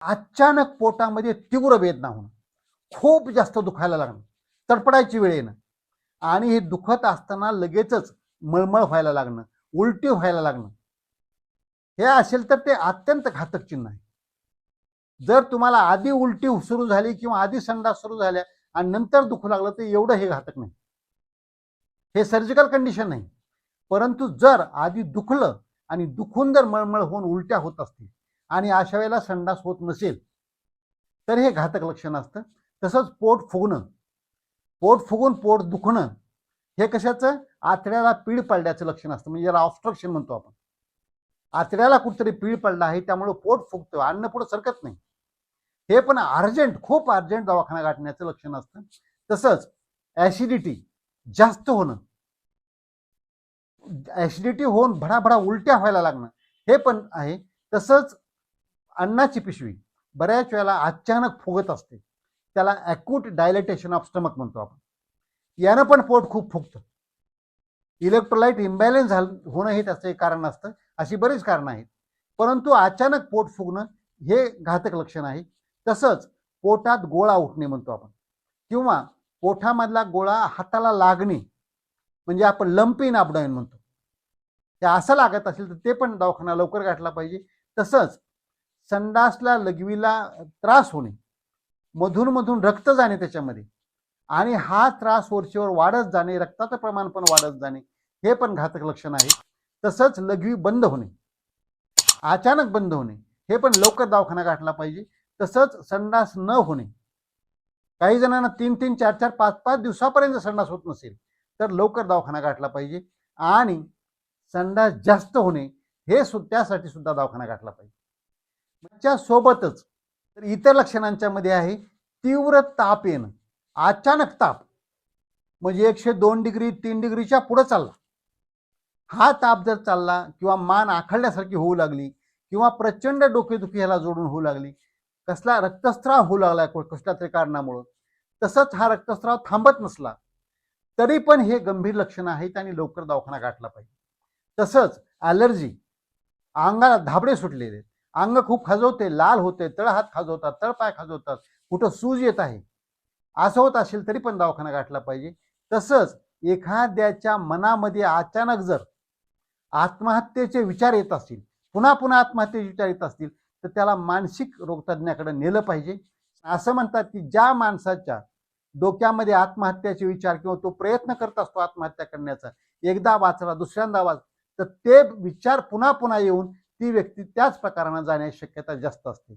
अचानक पोटामध्ये तीव्र वेदना होणं, खूप जास्त दुखायला लागणं, तडपडायची वेळ येणं आणि हे दुखत असताना लगेचच मळमळ व्हायला लागणं, उलटी व्हायला लागणं, हे असेल तर ते अत्यंत घातक चिन्ह आहे. जर तुम्हाला आधी उलटी सुरू झाली किंवा आधी संडास सुरू झाल्या आणि नंतर दुखू लागलं तर एवढं हे घातक नाही, हे सर्जिकल कंडिशन नाही. परंतु जर आधी दुखलं आणि दुखून जर मळमळ होऊन उलट्या होत असतील आणि अशा वेळेला संडास होत नसेल तर हे घातक लक्षण असतं. तसंच पोट फुगणं, पोट फुगून पोट दुखणं, हे कशाचं, आतड्याला पीळ पडल्याचं लक्षण असतं, म्हणजे याला ऑब्स्ट्रक्शन म्हणतो आपण. आतड्याला कुठेतरी पीळ पडला आहे त्यामुळे पोट फुगतं, अन्न पुढे सरकत नाही, हे पण अर्जंट, खूप अर्जंट दवाखाना गाठण्याचं लक्षण असतं. तसंच ऍसिडिटी जास्त होणं, ऍसिडिटी होऊन भडाभडा उलट्या व्हायला लागणं, हे पण आहे. तसंच अन्नाची पिशवी बऱ्याच वेळेला अचानक फुगत असते, त्याला ॲक्यूट डायलेटेशन ऑफ स्टमक म्हणतो आपण. यानं पण पोट खूप फुगतं. इलेक्ट्रोलाइट इम्बॅलन्स होणं हे त्याचं एक कारण असतं. अशी बरीच कारणं आहेत, परंतु अचानक पोट फुगणं हे घातक लक्षण आहे. तसंच पोटात गोळा उठणे म्हणतो आपण, किंवा पोटामधला गोळा हाताला लागणे, म्हणजे आपण लंप इन ॲब्डोमेन म्हणतो, ते असं लागत असेल तर ते पण दवाखाना लवकर गाठला पाहिजे. तसंच संडासला लघवीला त्रास होणे, मधून मधून रक्त जाणे त्याच्यामध्ये, आणि हा त्रास वरचेवर वाढत जाणे, रक्ताचं प्रमाण पण वाढत जाणे, हे पण घातक लक्षण आहे. तसंच लघवी बंद होणे, अचानक बंद होणे, हे पण लवकर दवाखाना गाठला पाहिजे. तसंच संडास न होणे, काही जणांना 3-3, 4-4, 5-5 दिवसापर्यंत संडास होत नसेल तर लवकर दवाखाना गाठला पाहिजे. आणि संडास जास्त होणे, हे त्यासाठी सुद्धा दवाखाना गाठला पाहिजे. त्याच्यासोबतच तर इतर लक्षणांच्या मध्ये आहे तीव्र ताप येणं, अचानक ताप, म्हणजे 102 डिग्री 3 डिग्रीच्या पुढे चालला, हा ताप जर चालला किंवा मान आखडल्यासारखी होऊ लागली किंवा प्रचंड डोकेदुखी ह्याला जोडून होऊ लागली, कसला रक्तस्राव होऊ लागला कसल्या तरी कारणामुळं, तसंच हा रक्तस्राव थांबत नसला तरी पण हे गंभीर लक्षण आहेत आणि लवकर दवाखाना गाठला पाहिजे. तसंच ॲलर्जी, अंगाला धाबडे सुटलेले, अंग खूप खाजवते, लाल होते, तळहात खाजवतात, तळपाय खाजवतात, कुठं सूज येत आहे, असं होत असेल तरी पण दवाखाना गाठला पाहिजे. तसंच एखाद्याच्या मनामध्ये अचानक जर आत्महत्येचे विचार येत असतील, पुन्हा पुन्हा आत्महत्येचे विचार येत असतील तर त्याला मानसिक रोगतज्ञाकडे नेलं पाहिजे. असं म्हणतात की ज्या माणसाच्या डोक्यामध्ये आत्महत्याचे विचार किंवा तो प्रयत्न करत असतो आत्महत्या करण्याचा, एकदा वाचला दुसऱ्यांदा वाच, तर ते विचार पुन्हा पुन्हा येऊन ती व्यक्ती त्याच प्रकाराने जाण्याची शक्यता जास्त असते.